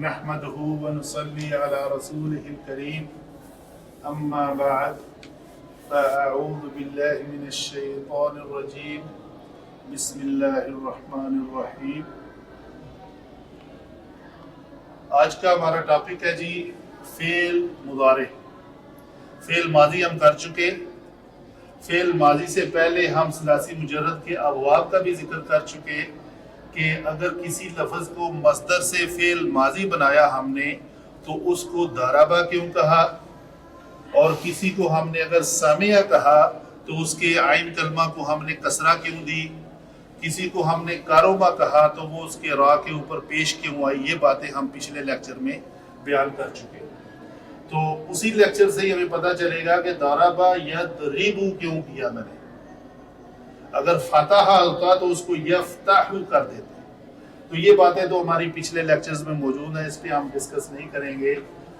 نحمده ونصلي على رسوله الكريم أما بعد فأعوذ بالله من الشيطان الرجيم بسم الله الرحمن الرحیم۔ آج کا ہمارا ٹاپک ہے جی فعل مضارع۔ فعل ماضی ہم کر چکے، فعل ماضی سے پہلے ہم ثلاثی مجرد کے ابواب کا بھی ذکر کر چکے کہ اگر کسی لفظ کو مصدر سے فعل ماضی بنایا ہم نے تو اس کو ضربہ کیوں کہا، اور کسی کو ہم نے اگر سمع کہا تو اس کے عین کلمہ کو ہم نے کسرہ کیوں دی، کسی کو ہم نے کاروبا کہا تو وہ اس کے را کے اوپر پیش کیوں آئی۔ یہ باتیں ہم پچھلے لیکچر میں بیان کر چکے، تو اسی لیکچر سے ہی ہمیں پتہ چلے گا کہ ضربہ یضرب کیوں کیا میں نے۔ اگر فتح ہوتا تو اس کو یفتح کر دیتے، تو یہ باتیں تو ہماری پچھلے لیکچرز میں موجود ہیں، اس پہ ہم ڈسکس نہیں کریں گے۔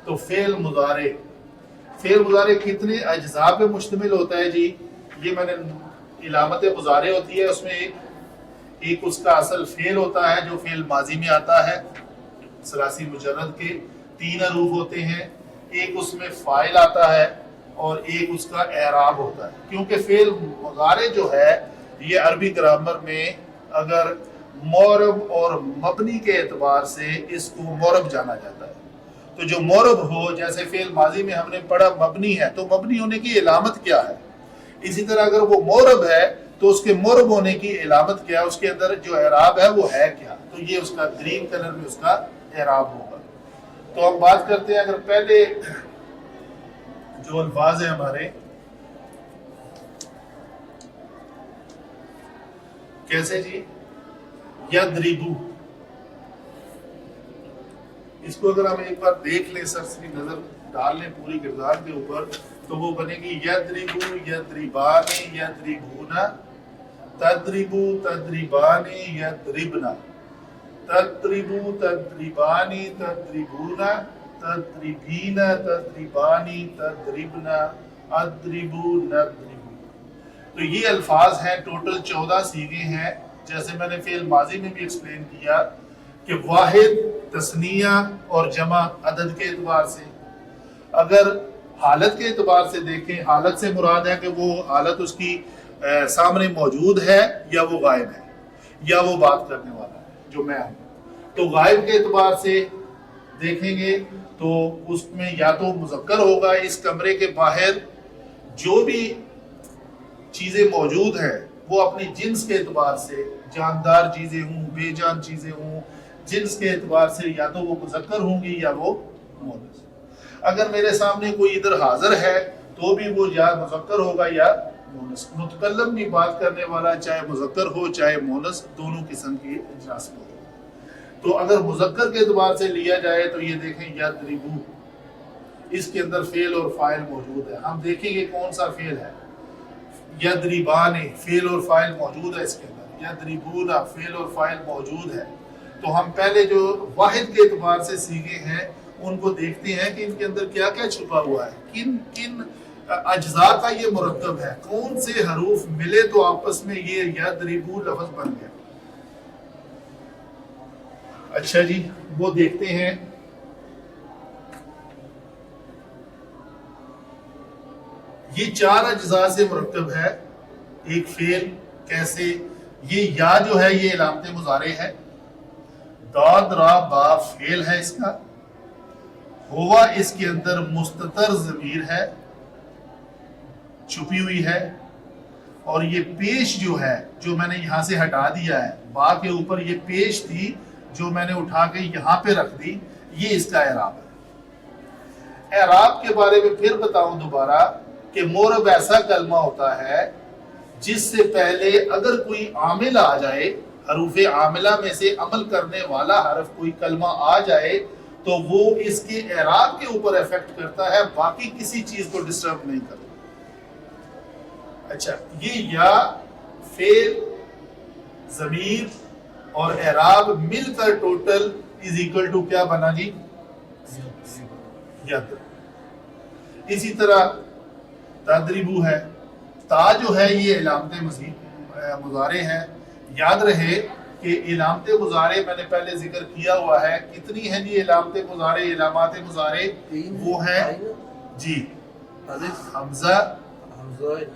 تو فعل مضارع، فعل مضارع کتنے اجزاء پہ مشتمل ہوتا ہے جی؟ یہ میں نے علامت مضارع ہوتی ہے، اس میں ایک اس کا اصل فعل ہوتا ہے جو فعل ماضی میں آتا ہے، ثلاثی مجرد کے 3 حروف ہوتے ہیں، ایک اس میں فاعل آتا ہے اور ایک اس کا اعراب ہوتا ہے۔ کیونکہ فعل مضارع جو ہے یہ عربی گرامر میں اگر معرب اور مبنی کے اعتبار سے اس کو معرب جانا جاتا ہے، تو جو معرب ہو، جیسے فعل ماضی میں ہم نے پڑھا مبنی ہے تو مبنی ہونے کی علامت کیا ہے، اسی طرح اگر وہ معرب ہے تو اس کے معرب ہونے کی علامت کیا ہے، اس کے اندر جو اعراب ہے وہ ہے کیا، تو یہ اس کا گرین کلر میں اس کا اعراب ہوگا۔ تو ہم بات کرتے ہیں، اگر پہلے جو الفاظ ہیں ہمارے، کیسے جی؟ یضربو، اس کو اگر ہم ایک بار دیکھ لیں، سرسری نظر ڈال لیں پوری کردار کے اوپر، تو وہ بنے گی یضربو یضربان یضربون، تضربو تضربان یضربنا، تضربو تضربان تضربون، تضربین تضربان تضربنا، اضربو نضربو۔ تو یہ الفاظ ہیں، ٹوٹل 14 صیغے ہیں۔ جیسے میں نے فعل ماضی میں بھی ایکسپلین کیا کہ واحد، تثنیہ اور جمع عدد کے اعتبار سے، اگر حالت کے اعتبار سے دیکھیں، حالت سے مراد ہے کہ وہ حالت اس کی سامنے موجود ہے یا وہ غائب ہے یا وہ بات کرنے والا ہے جو میں ہوں۔ تو غائب کے اعتبار سے دیکھیں گے تو اس میں یا تو مذکر ہوگا، اس کمرے کے باہر جو بھی چیزیں موجود ہیں وہ اپنی جنس کے اعتبار سے، جاندار چیزیں ہوں، بے جان چیزیں ہوں، جنس کے اعتبار سے یا تو وہ مذکر ہوں گی یا وہ مؤنث۔ اگر میرے سامنے کوئی ادھر حاضر ہے تو بھی وہ یا مذکر ہوگا یا مؤنث۔ متکلم بھی بات کرنے والا چاہے مذکر ہو چاہے مؤنث، دونوں قسم کی اجناس میں ہو۔ تو اگر مذکر کے اعتبار سے لیا جائے تو یہ دیکھیں یضربو، اس کے اندر فعل اور فاعل موجود ہے۔ ہم دیکھیں گے کون سا فعل ہے۔ یضربان، فعل اور فاعل موجود ہے اس کے اندر۔ یضربون، فعل اور فاعل موجود ہے۔ تو ہم پہلے جو واحد کے اعتبار سے صیغے ہیں ان کو دیکھتے ہیں کہ ان کے اندر کیا کیا چھپا ہوا ہے، کن کن اجزاء کا یہ مرکب ہے، کون سے حروف ملے تو آپس میں یہ یضربو لفظ بن گیا۔ اچھا جی، وہ دیکھتے ہیں۔ یہ 4 اجزاء سے مرکب ہے ایک فعل۔ کیسے؟ یہ یا جو ہے یہ علامت مضارع ہے، داد را با فعل ہے اس کا، ہوا اس کے اندر مستتر ضمیر ہے، چھپی ہوئی ہے، اور یہ پیش جو ہے جو میں نے یہاں سے ہٹا دیا ہے، با کے اوپر یہ پیش تھی جو میں نے اٹھا کے یہاں پہ رکھ دی، یہ اس کا اعراب ہے۔ اعراب کے بارے میں پھر بتاؤں دوبارہ کہ معرب ایسا کلمہ ہوتا ہے جس سے پہلے اگر کوئی عامل آ جائے، حروف عاملہ میں سے عمل کرنے والا حرف کوئی کلمہ آ جائے تو وہ اس کے اعراب کے اوپر افیکٹ کرتا ہے، باقی کسی چیز کو ڈسٹرب نہیں کرتا۔ اچھا، یہ یا، فعل، ضمیر اور اعراب مل کر ٹوٹل از اکول ٹو کیا بنا جی؟ ید۔ اسی طرح تضربو ہے، تا جو ہے یہ علامت مضارع ہے۔ یاد رہے کہ علامت مضارع میں نے پہلے ذکر کیا ہوا ہے، کتنی ہیں جی علامت مضارع، علامات مضارع؟ وہ ہیں جی حمزہ،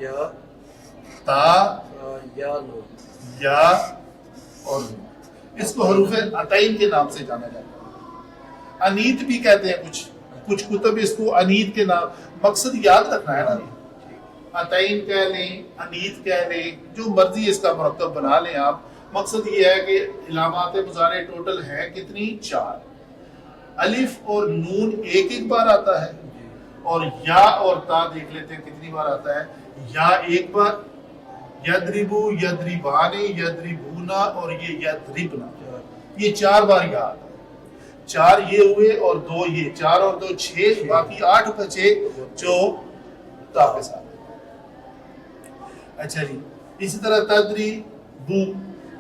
یا تا، یا نون، یا اور نون۔ اس کو حروف عطین کے نام سے جانا جاتا ہے۔ انیت بھی کہتے ہیں کچھ کتب اس کو انیت کے نام، مقصد یاد رکھنا ہے نا، عطین کہہ لیں، انیت کہہ لیں، جو مرضی اس کا مرکب بنا لیں آپ، مقصد یہ ہے کہ علامات مضارع ٹوٹل ہیں کتنی؟ 4۔ الف اور نون ایک ایک بار آتا ہے، اور یا اور تا دیکھ لیتے ہیں کتنی بار آتا ہے۔ یا ایک بار، یضربو، یضربان، یضربونا اور یہ یضربنا، یہ 4 بار یا آتا ہے۔ 4 یہ ہوئے اور 2 یہ، 4 اور 2 6، باقی 8 بچے جو تا کے ساتھ۔ اچھا جی، اسی طرح تدریبو،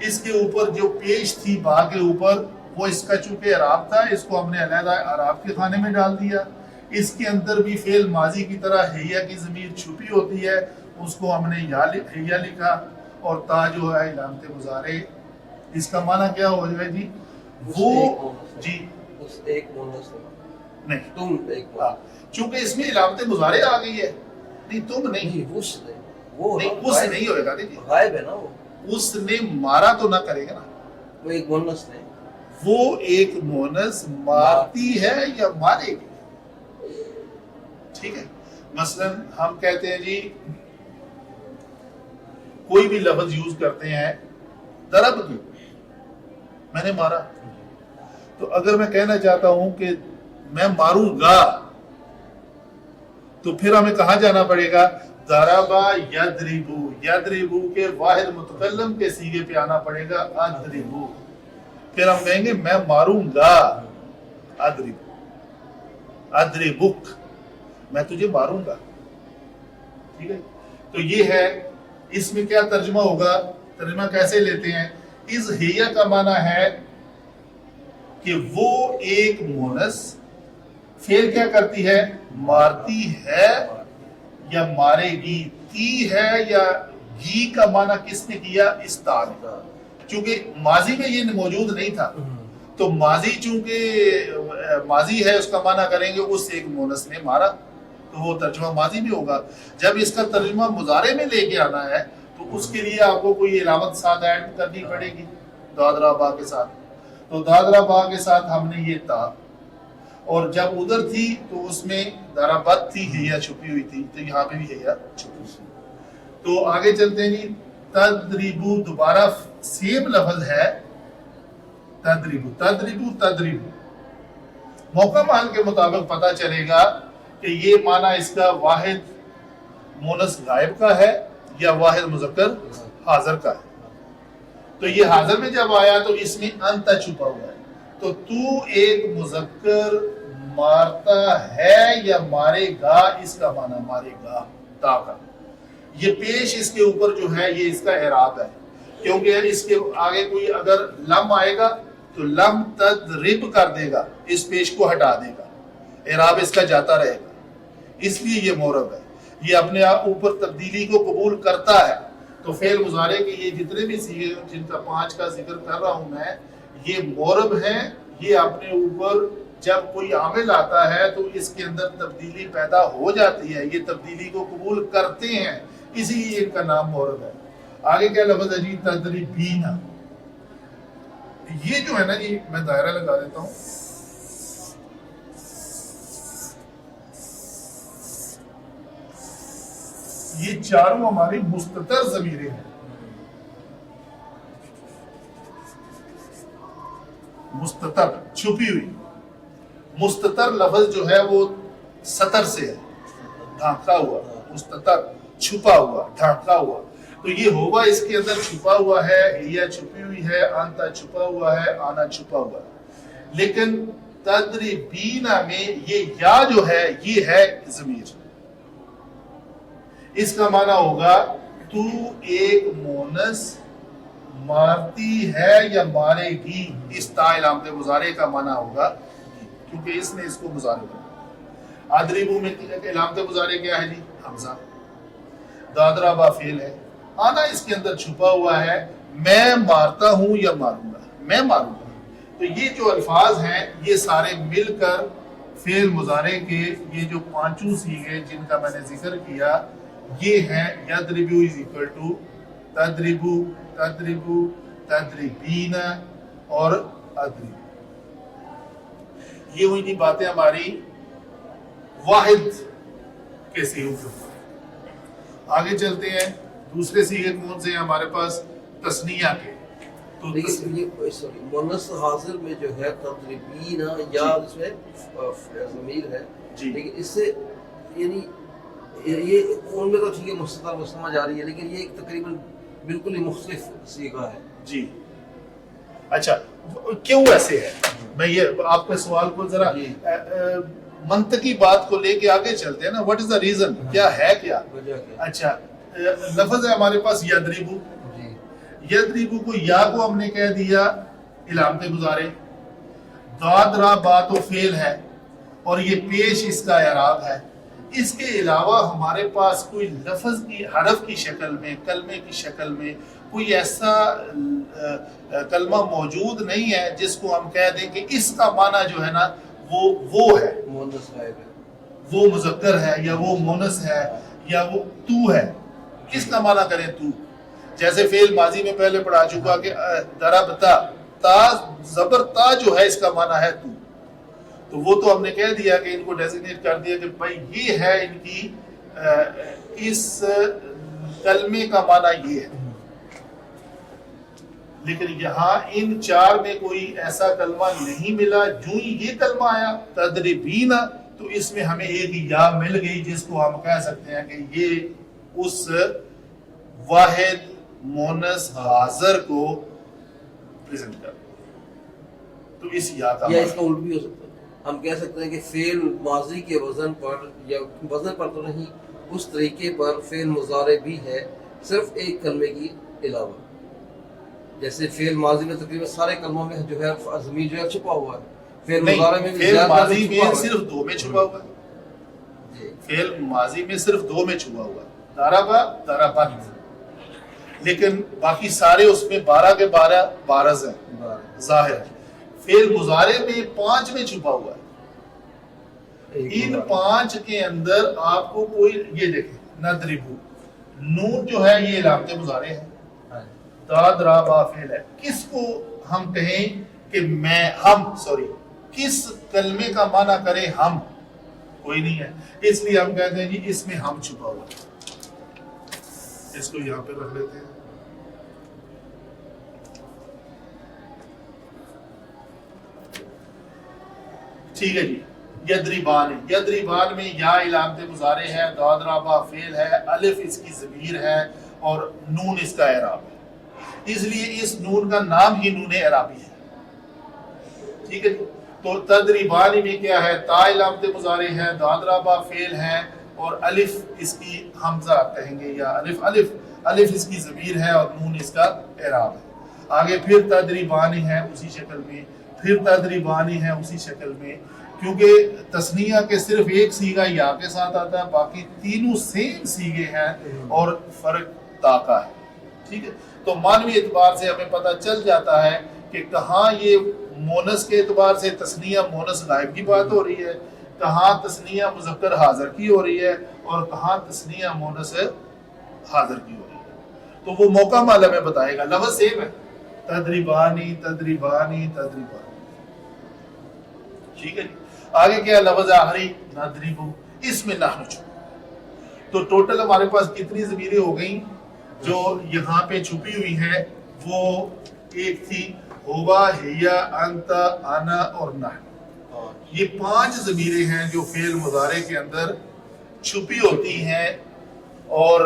اس کے اوپر جو پیش تھی با کے اوپر، وہ اس کا چونکہ اعراب تھا، اس کو ہم نے علیحدہ اعراب کے خانے میں ڈال دیا۔ اس کے اندر بھی فعل ماضی کی طرح ہیا کی ضمیر چھپی ہوتی ہے، اس کو ہم نے ہیا لکھا، اور تا جو ہے علامت مضارع، اس کا معنی کیا ہو جائے جی؟ وہ جی اس ایک مونس نہیں، تم ایک چونکہ اس میں علامت مضارع آ گئی ہے، نہیں تم نہیں، اس نے وہ اس نہیں ہوئے گا، دیکھیے غائب ہے نا، وہ اس نے مارا تو نہ کرے گا نا، وہ ایک مونس نے، وہ ایک مونس مارتی ہے یا مارے گی، ٹھیک ہے۔ مثلا ہم کہتے ہیں جی کوئی بھی لفظ یوز کرتے ہیں، ضرب کی، میں نے مارا، تو اگر میں کہنا چاہتا ہوں کہ میں ماروں گا، تو پھر ہمیں کہاں جانا پڑے گا؟ ضربا یضربو، یضربو کے واحد متکلم کے صیغے پہ آنا پڑے گا، اضربو، پھر ہم کہیں گے میں ماروں گا، اضربو، اضربک، میں تجھے ماروں گا، ٹھیک ہے۔ تو یہ ہے، اس میں کیا ترجمہ ہوگا؟ ترجمہ کیسے لیتے ہیں؟ اس ہیا کا معنی ہے کہ وہ ایک مونس فعل کیا کرتی ہے؟ مارتی ہے یا مارے گی۔ تی ہے یا گی کا معنی کس نے کیا؟ استاد، چونکہ ماضی میں یہ موجود نہیں تھا، تو ماضی چونکہ ماضی ہے، اس کا معنی کریں گے اس ایک مونس نے مارا، تو وہ ترجمہ ماضی میں ہوگا۔ جب اس کا ترجمہ مضارع میں لے کے آنا ہے تو اس کے لیے آپ کو کوئی علامت ساتھ ایڈ کرنی پڑے گی، دادرا با کے ساتھ، تو دادرا با کے ساتھ ہم نے یہ تا، اور جب ادھر تھی تو اس میں ضربت تھی، ہیا چھپی ہوئی تھی، تو یہاں پہ بھی ہیا چھپی ہوئی تھی۔ تو آگے چلتے ہیں جی، تدریبو دوبارہ سیم لفظ ہے، تدریبو، تدریبو، تدریبو، موقع محل کے مطابق پتہ چلے گا کہ یہ معنی اس کا واحد مونس غائب کا ہے یا واحد مذکر حاضر کا ہے۔ تو یہ حاضر میں جب آیا تو اس میں انت چھپا ہوا ہے، تو تو ایک مذکر مارتا ہے یا مارے گا، اس کا معنی مارے گا، تا کا، یہ پیش اس کے اوپر جو ہے یہ اس کا اعراب ہے، کیونکہ اس کے آگے کوئی اگر لم آئے گا تو لم تضرب کر دے گا، اس پیش کو ہٹا دے گا، اعراب اس کا جاتا رہے گا، اس لیے یہ مورب ہے، یہ اپنے آپ اوپر تبدیلی کو قبول کرتا ہے۔ تو فعل مضارع کے یہ جتنے بھی صیغے جن کا 5 کا ذکر کر رہا ہوں میں، یہ مورب ہیں، یہ اپنے اوپر جب کوئی عامل آتا ہے تو اس کے اندر تبدیلی پیدا ہو جاتی ہے، یہ تبدیلی کو قبول کرتے ہیں، اسی لیے ان کا نام مورب ہے۔ آگے کیا لفظ ہے جی؟ تدریبین، یہ جو ہے نا جی، میں دائرہ لگا دیتا ہوں، یہ چاروں ہماری مستتر ضمیریں ہیں، مستتر چھپی ہوئی، مستتر لفظ جو ہے وہ ستر سے ہے، ڈھانکا ہوا، مستتر چھپا ہوا، ڈھانکا ہوا، تو یہ ہوگا اس کے اندر چھپا ہوا ہے، ہیا چھپی ہوئی ہے، انتا چھپا ہوا ہے، آنا چھپا ہوا ہے، لیکن تدریبینا میں یہ یا جو ہے یہ ہے ضمیر، اس کا معنی ہوگا تو ایک مونس مارتی ہے یا مارے گی، اس تا علامت مضارع کا معنی ہوگا، کیونکہ اس نے اس کو مضارع بنایا۔ اضربو میں علامت مضارع کیا ہے جی؟ حمزہ، دادرا با فعل ہے، آنا اس کے اندر چھپا ہوا ہے، میں مارتا ہوں یا ماروں گا، میں ماروں گا. تو یہ جو الفاظ ہیں یہ سارے مل کر فعل مضارع کے یہ جو پانچوں سیغے جن کا میں نے ذکر کیا یہ ہیں یضربو از اکول ٹو تضربو، تضربو، تضربین اور اضربو. یہ ہوئی تھی باتیں ہماری واحد کے سیغوں کے اوپر. آگے چلتے ہیں دوسرے سیغے کون سے ہیں ہمارے پاس تثنیہ کے. تو لیکن یہ سوری مونس حاضر میں جو ہے تضربین یا اس میں ضمیر ہے جی. لیکن اس سے یعنی یہ ان میں تو ٹھیک ہے مستتر وہ سمجھ آ رہی ہے لیکن یہ تقریباً بالکل ہی مختلف سیغہ ہے. جی اچھا کیوں ایسے ہے؟ میں یہ آپ کے سوال کو ذرا منطقی بات کو لے کے آگے چلتے ہیں نا. What is the reason? کیا ہے کیا؟ وجہ کیا؟ اچھا لفظ ہے ہمارے پاس یضربو. یضربو کو یا کو ہم نے کہہ دیا علامت مضارع، داد را با تو فعل ہے اور یہ پیش اس کا اعراب ہے. اس کے علاوہ ہمارے پاس کوئی لفظ کی حرف کی شکل میں کلمے کی شکل میں کوئی ایسا کلمہ موجود نہیں ہے جس کو ہم کہہ دیں کہ اس کا معنی جو ہے نا وہ ہے، مونس غائب ہے، وہ مذکر ہے یا وہ مونس ہے یا وہ تو ہے. کس کا معنی کریں تو؟ جیسے فعل ماضی میں پہلے پڑھا چکا کہ ضربتا، تا زبر تا جو ہے اس کا معنی ہے تو وہ تو ہم نے کہہ دیا کہ ان کو ڈیزگنیٹ کر دیا کہ بھائی یہ ہے ان کی اس کلمے کا معنی یہ ہے. لیکن یہاں ان چار میں کوئی ایسا کلمہ نہیں ملا. جو ہی یہ کلمہ آیا تضربین تو اس میں ہمیں ایک یا مل گئی جس کو ہم کہہ سکتے ہیں کہ یہ اس واحد مونس حاضر کو پریزنٹ کر. تو اس یا کا یا اس کا الٹ بھی ہو سکتا ہے. ہم کہہ سکتے ہیں کہ فعل ماضی کے وزن پر یا وزن پر تو نہیں اس طریقے پر فعل مضارع بھی ہے صرف ایک کلمے کی علاوہ. جیسے فعل ماضی میں تقریباً سارے کلموں میں جو ہے ضمیر جو ہے چھپا ہوا ہے. فعل مضارع میں بھی فعل ماضی چھپا میں ہوا ہے. صرف دو میں چھپا ہوا ہے. فعل ماضی میں صرف دو میں چھپا ہوا ہے، ضربا ضربت. لیکن باقی سارے اس میں 12 کے 12 بارز ہیں، ظاہر ہے. فعل مضارع میں 5 میں چھپا ہوا ہے. ان 5 کے اندر آپ کو کوئی یہ دیکھیں نضربو، نون جو ہے یہ علامت مضارع ہے، داد را با فعل ہے. کس کو ہم کہیں کہ کس کلمے کا معنی کریں ہم؟ کوئی نہیں ہے. اس لیے ہم کہتے ہیں جی اس میں ہم چھپا ہوا ہے. اس کو یہاں پہ رکھ لیتے ہیں. ٹھیک ہے جی. یضربان، یضربان میں یا علامت مضارع ہے، داد را با فعل ہے، الف اس کی ضمیر ہے اور نون اس کا اعراب ہے. اس لیے اس نون کا نام ہی نون اعرابی ہے. ٹھیک ہے جی. تو تضربان میں کیا ہے؟ تا علامت مضارع ہے، داد را با فعل ہے اور الف اس کی حمزہ کہیں گے یا الف اس کی ضمیر ہے اور نون اس کا اعراب ہے. آگے پھر تضربان ہے اسی شکل میں، پھر تضربان ہے اسی شکل میں. کیونکہ تثنیہ کے صرف ایک سیغہ یا کے ساتھ آتا ہے، باقی تینوں سیم سیغے ہیں اور فرق تا کا ہے. ٹھیک ہے. تو معنوی اعتبار سے ہمیں پتہ چل جاتا ہے کہ کہاں یہ مونس کے اعتبار سے تثنیہ مونس غائب کی بات ہو رہی ہے، کہاں تثنیہ مذکر حاضر کی ہو رہی ہے اور کہاں تثنیہ مونس حاضر کی ہو رہی ہے. تو وہ موقع مال ہمیں بتائے گا. لفظ سیم ہے، تضربانی تضربانی تضربانی. ٹھیک ہے جی. آگے کیا لفظ آخری نضربو، اس میں نحن چھپا. تو ٹوٹل ہمارے پاس کتنی ضمیریں ہو گئیں جو یہاں پہ چھپی ہوئی ہیں؟ وہ ایک تھی ہوا، ہیا، انت، انا اور نحن. یہ 5 ضمیریں ہیں جو فعل مضارع کے اندر چھپی ہوتی ہیں اور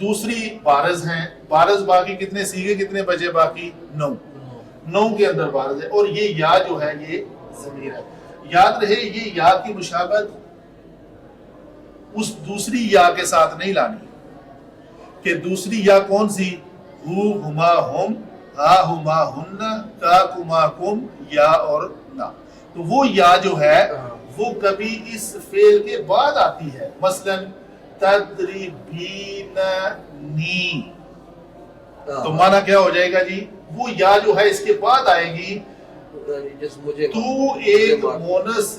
دوسری بارز ہیں. بارز باقی کتنے سیغے کتنے بچے؟ باقی 9 کے اندر بارز ہے. اور یہ یا جو ہے یہ ضمیر ہے. یاد رہے یہ یا کی مشابہت اس دوسری یا کے ساتھ نہیں لانی کہ دوسری یا کون سی؟ ہو، ہما، ہم، ہا، ہما، ہن، کا، کما، کم، یا اور نا. تو وہ یا جو ہے وہ کبھی اس فعل کے بعد آتی ہے. مثلا تضربیننی، تو معنی کیا ہو جائے گا جی؟ وہ یا جو ہے اس کے بعد آئے گی تو ایک مونس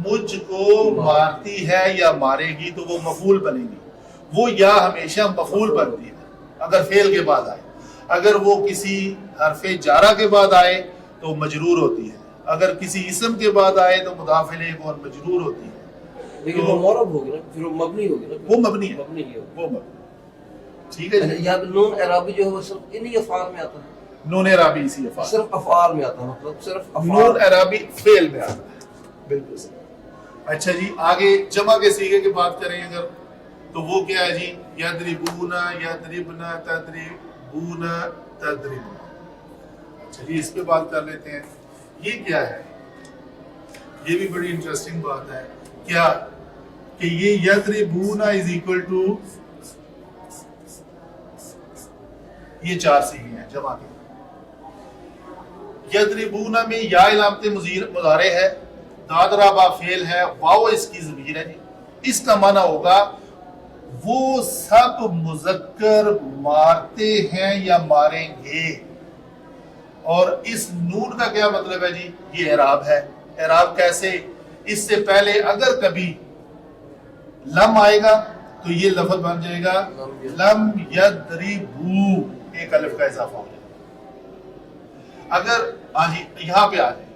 مجھ کو مارتی ہے یا مارے گی، تو وہ مفعول بنے گی. وہ یا ہمیشہ مفعول بنتی ہے اگر فعل کے بعد آئے. اگر وہ کسی حرف جارہ کے بعد آئے تو مجرور ہوتی ہے، اگر کسی اسم کے بعد آئے تو مضاف الیہ اور مجرور ہوتی ہے. لیکن وہ معرب ہوگی نا، پھر وہ مبنی ہوگی نا. وہ مبنی ہے، مبنی ہے وہ مبنی. ٹھیک ہے جی. یا نون اعرابی جو ہے وہ صرف انہی افعال میں آتا ہے. نون اعرابی اسی افعال، صرف افعال میں آتا ہے، مطلب صرف نون اعرابی فعل میں آتا ہے. بالکل صحیح. اچھا جی، آگے جمع کے صیغے کی بات کریں اگر تو وہ کیا ہے جی؟ یضربون، یضربن، تضربون، تضربون. اچھا جی، اس پہ بات کر لیتے ہیں. یہ کیا ہے؟ یہ بھی بڑی انٹرسٹنگ بات ہے. کیا کہ یہ یضربون از اکول ٹو یہ چار صیغے ہیں جمع کے. یضربون میں یا علامت مضارع ہے، داد را با فعل ہے، واو اس کی ضمیر ہے جی. اس کا معنی ہوگا وہ سب مذکر مارتے ہیں یا ماریں گے. اور اس نون کا کیا مطلب ہے جی؟ یہ اعراب ہے. اعراب کیسے؟ اس سے پہلے اگر کبھی لم آئے گا تو یہ لفظ بن جائے گا لم یضربو، ایک الف کا اضافہ ہو جائے گا. اگر یہاں پہ آ جائے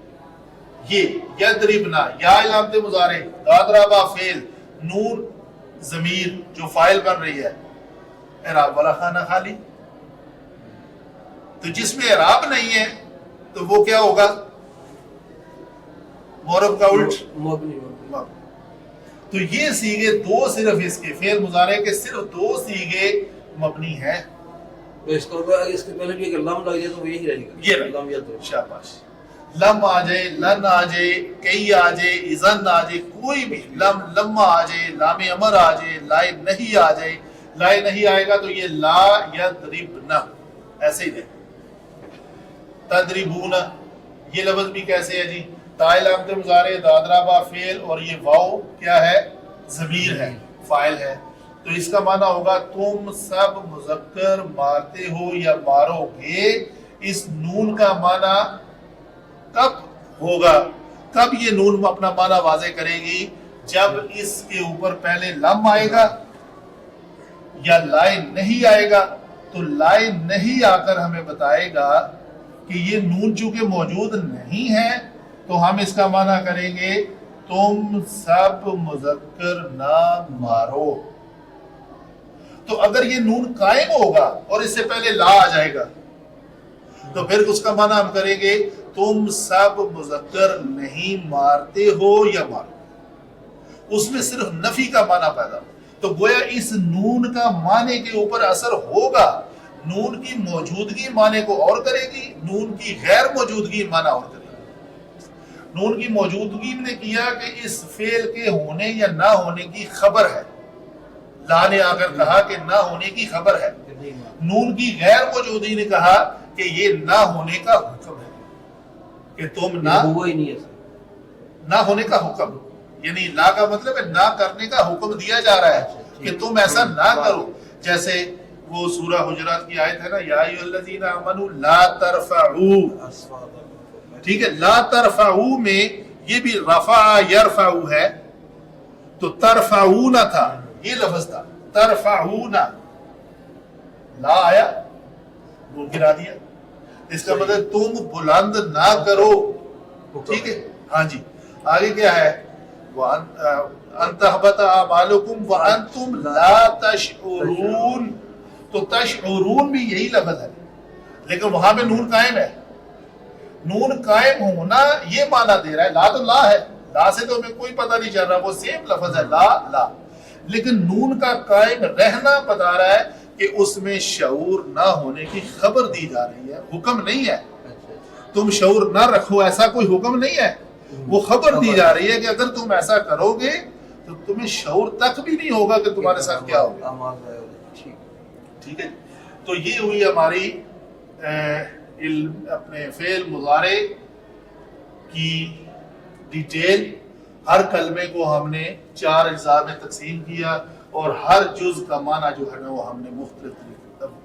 یہ یضربنا، یا علامت مضارع، داد را با فعل، نون ضمیر جو فاعل بن رہی ہے، اعراب والا خانہ خالی. تو جس میں اعراب نہیں ہے تو وہ کیا ہوگا؟ معرب کا الٹ مبنی. تو یہ صیغے دو صرف اس کے فعل مضارع کے صرف دو صیغے مبنی ہیں. تو اس کو اس کے پہلے بھی اگر لم لگ جائے تو وہ یہی رہے گا. یہ لم یضرب. شاباش. لم آ جائے، لن آ جائے، کئی آ جائے، اذن آ جائے، کوئی بھی لم آ جائے، لام امر آ جائے، لائے نہیں آ جائے. لائے نہیں آئے گا تو یہ لا یضربنا ایسے ہی رہے. تضربون یہ لفظ بھی کیسے ہے جی؟ تا علامت مضارع، داد را با فعل، اور یہ واو کیا ہے؟ ضمیر ہے، فاعل ہے. تو اس کا معنی ہوگا تم سب مذکر مارتے ہو یا مارو گے. اس نون کا معنی کب ہوگا؟ کب یہ نون اپنا معنی واضح کرے گی؟ جب اس کے اوپر پہلے لم آئے گا یا لائے نہیں آئے گا. تو لائے نہیں آ کر ہمیں بتائے گا کہ یہ نون چونکہ موجود نہیں ہے تو ہم اس کا معنی کریں گے تم سب مذکر نہ مارو. تو اگر یہ نون قائم ہوگا اور اس سے پہلے لا آ جائے گا تو پھر اس کا معنی ہم کریں گے تم سب مذکر نہیں مارتے ہو یا مارو. اس میں صرف نفی کا معنی پیدا ہو. تو گویا اس نون کا معنی کے اوپر اثر ہوگا. نون کی موجودگی معنی کو اور کرے گی، نون کی غیر موجودگی معنی اور کرے گی. نون کی موجودگی نے کیا کہ اس فعل کے ہونے یا نہ ہونے کی خبر ہے. لا نے آ کر کہا کہ نہ ہونے کی خبر ہے. نون کی غیر موجودگی نے کہا کہ یہ نہ ہونے کا حکم ہے کہ تم نہ ہونے کا حکم. یعنی لا کا مطلب ہے نہ کرنے کا حکم دیا جا رہا ہے کہ تم ایسا نہ کرو. جیسے وہ سورہ حجرات کی آیت ہے نا، یا ایھا الذین آمنوا لا ترفعوا. ٹھیک ہے، لا ترفعوا میں یہ بھی رفع یرفع ہے تو ترفعون تھا، یہ لفظ تھا ترفعون. لا آیا نون گرا دیا. اس کا مطلب تم بلند نہ کرو. ٹھیک ہے، ہاں جی. آگے کیا ہے؟ وَأَن تَحْبَطَ أَعْمَالُكُمْ وَأَنْتُمْ لَا تَشْعُرُونَ. تو تشعرون بھی یہی لفظ ہے لیکن وہاں پہ نون قائم ہے. نون قائم ہونا یہ معنی دے رہا ہے. لا تو لا ہے، لا سے تو ہمیں کوئی پتہ نہیں چل رہا، وہ سیم لفظ ہے لا لا. لیکن نون کا قائم رہنا بتا رہا ہے کہ اس میں شعور نہ ہونے کی خبر دی جا رہی ہے، حکم نہیں ہے. تم شعور نہ رکھو ایسا کوئی حکم نہیں ہے، وہ خبر دی جا رہی ہے کہ اگر تم ایسا کرو گے تو تمہیں شعور تک بھی نہیں ہوگا کہ تمہارے ساتھ کیا ہوگا. ٹھیک ہے. تو یہ ہوئی ہماری اپنے فعل مضارع کی ڈیٹیل. ہر کلمے کو ہم نے 4 اجزاء میں تقسیم کیا اور ہر جز کا معنی جو ہے نا وہ ہم نے مختلف